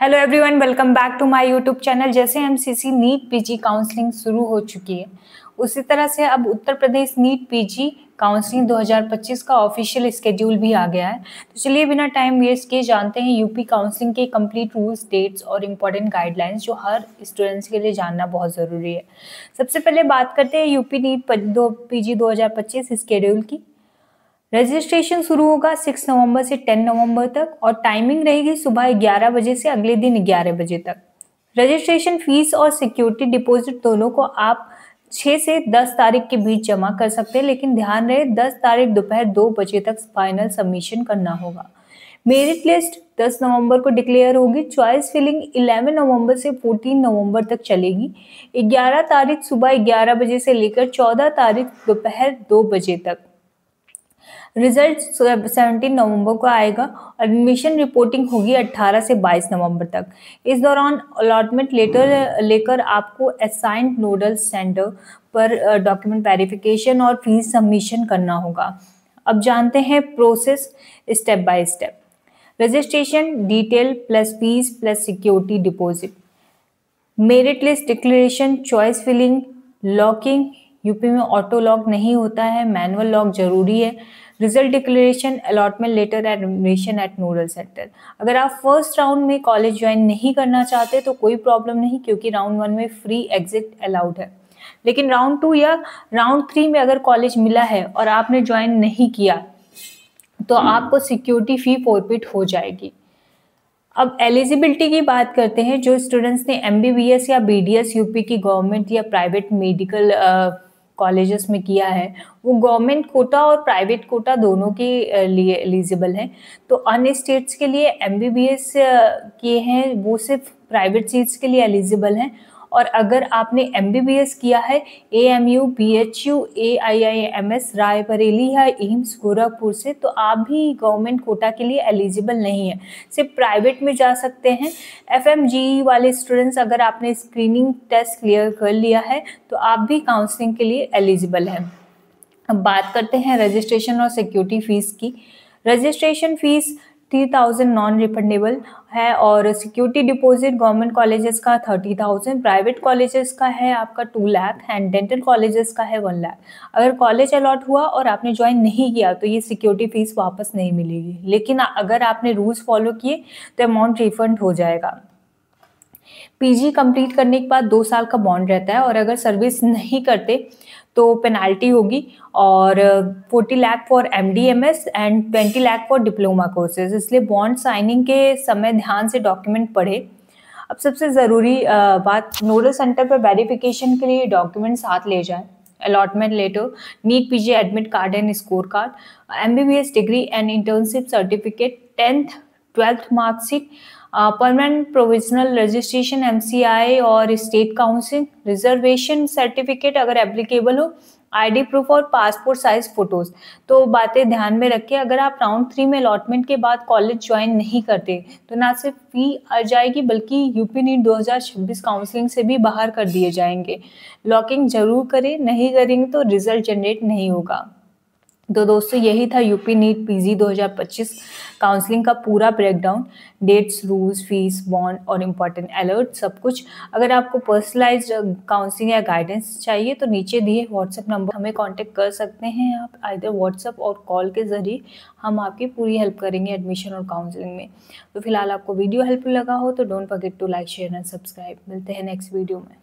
Hello everyone, welcome back to my YouTube channel. जैसे MCC NEET PG counselling शुरू हो चुकी है, उसी तरह से अब Uttar Pradesh NEET PG counselling 2025 का ऑफिशियल स्केड्यूल भी आ गया है। तो चलिए बिना टाइम वेस्ट किए जानते हैं यूपी काउंसलिंग के कंप्लीट रूल्स, डेट्स और इम्पोर्टेंट गाइडलाइंस जो हर स्टूडेंट्स के लिए जानना बहुत ज़रूरी है। सबसे पहले बात करते हैं यूपी नीट पीजी 2025 स्केड्यूल की। रजिस्ट्रेशन शुरू होगा 6 नवंबर से 10 नवंबर तक और टाइमिंग रहेगी सुबह 11 बजे से अगले दिन 11 बजे तक। रजिस्ट्रेशन फीस और सिक्योरिटी डिपॉजिट दोनों को आप 6 से 10 तारीख के बीच जमा कर सकते हैं, लेकिन ध्यान रहे 10 तारीख दोपहर 2 बजे तक फाइनल सबमिशन करना होगा। मेरिट लिस्ट 10 नवंबर को डिक्लेयर होगी। चॉइस फिलिंग 11 नवंबर से 14 नवंबर तक चलेगी। 11 तारीख सुबह 11 बजे से लेकर 14 तारीख दोपहर 2 बजे तक। रिजल्ट 17 नवंबर को आएगा। एडमिशन रिपोर्टिंग होगी 18 से 22 नवंबर तक। इस दौरान अलॉटमेंट लेटर लेकर आपको असाइंड नोडल सेंटर पर डॉक्यूमेंट वेरिफिकेशन और फीस सबमिशन करना होगा। अब जानते हैं process step by step. Registration detail plus fees plus security deposit, merit list declaration, choice filling, locking. UP में ऑटो लॉक नहीं होता है, मैनुअल लॉक जरूरी है। Result declaration, allotment letter, admission at nodal centre. अगर आप फर्स्ट राउंड में college join नहीं करना चाहते तो कोई प्रॉब्लम नहीं, क्योंकि राउंड 1 में फ्री एग्जिट अलाउड है। लेकिन राउंड 2 या राउंड 3 में अगर कॉलेज मिला है और आपने ज्वाइन नहीं किया तो आपको सिक्योरिटी फी फॉरफिट हो जाएगी। अब एलिजिबिलिटी की बात करते हैं। जो स्टूडेंट्स ने एमबीबीएस या बीडीएस यूपी की गवर्नमेंट या प्राइवेट मेडिकल कॉलेजेस में किया है, वो गवर्नमेंट कोटा और प्राइवेट कोटा दोनों के लिए एलिजिबल हैं। तो अन्य स्टेट्स के लिए एमबीबीएस किए हैं वो सिर्फ प्राइवेट सीट्स के लिए एलिजिबल हैं। और अगर आपने एमबीबीएस किया है एएमयू, बीएचयू, एआईआईएमएस, रायबरेली या एम्स गोरखपुर से, तो आप भी गवर्नमेंट कोटा के लिए एलिजिबल नहीं है, सिर्फ प्राइवेट में जा सकते हैं। एफएमजीई वाले स्टूडेंट्स, अगर आपने स्क्रीनिंग टेस्ट क्लियर कर लिया है तो आप भी काउंसलिंग के लिए एलिजिबल हैं। अब बात करते हैं रजिस्ट्रेशन और सिक्योरिटी फीस की। रजिस्ट्रेशन फीस 3000 नॉन रिफंडेबल है और सिक्योरिटी डिपॉजिट गवर्नमेंट कॉलेजेस का 30,000, प्राइवेट कॉलेजेस का है आपका 2 लाख एंड डेंटल कॉलेजेस का है 1 लाख। अगर कॉलेज अलॉट हुआ और आपने ज्वाइन नहीं किया तो ये सिक्योरिटी फीस वापस नहीं मिलेगी, लेकिन अगर आपने रूल्स फॉलो किए तो अमाउंट रिफंड हो जाएगा। पीजी कंप्लीट करने के बाद 2 साल का बॉन्ड रहता है और अगर सर्विस नहीं करते तो पेनाल्टी होगी। और 40 lakh for MDMS and 20 lakh for diploma courses. इसलिए बॉन्ड साइनिंग के समय ध्यान से डॉक्यूमेंट पढ़े। अब सबसे ज़रूरी बात, नोडल सेंटर पर वेरिफिकेशन के लिए डॉक्यूमेंट साथ ले जाएं। Allotment letter, NEET PG admit card and score card, MBBS degree and internship certificate, 10th 12th marksheet, permanent provisional registration MCI और स्टेट काउंसिल, रिजर्वेशन सर्टिफिकेट अगर एप्लीकेबल हो, आईडी प्रूफ और पासपोर्ट साइज फोटोज। तो बातें ध्यान में रखें। अगर आप राउंड 3 में अलॉटमेंट के बाद कॉलेज ज्वाइन नहीं करते तो ना सिर्फ फी आ जाएगी बल्कि यूपी नीट 2026 काउंसलिंग से भी बाहर कर दिए जाएंगे। लॉकिंग जरूर करें, नहीं करेंगे तो रिजल्ट जनरेट नहीं होगा। तो दोस्तों यही था यूपी नीट पीजी 2025 काउंसलिंग का पूरा breakdown, dates, rules, fees, bond और इम्पॉर्टेंट अलर्ट सब कुछ। अगर आपको पर्सनलाइज्ड काउंसलिंग या गाइडेंस चाहिए तो नीचे दिए व्हाट्सएप नंबर हमें कांटेक्ट कर सकते हैं आप, आइदर व्हाट्सएप और कॉल के ज़रिए हम आपकी पूरी हेल्प करेंगे एडमिशन और काउंसलिंग में। तो फिलहाल आपको वीडियो हेल्पफुल लगा हो तो don't forget to like, share and subscribe. मिलते हैं नेक्स्ट वीडियो में।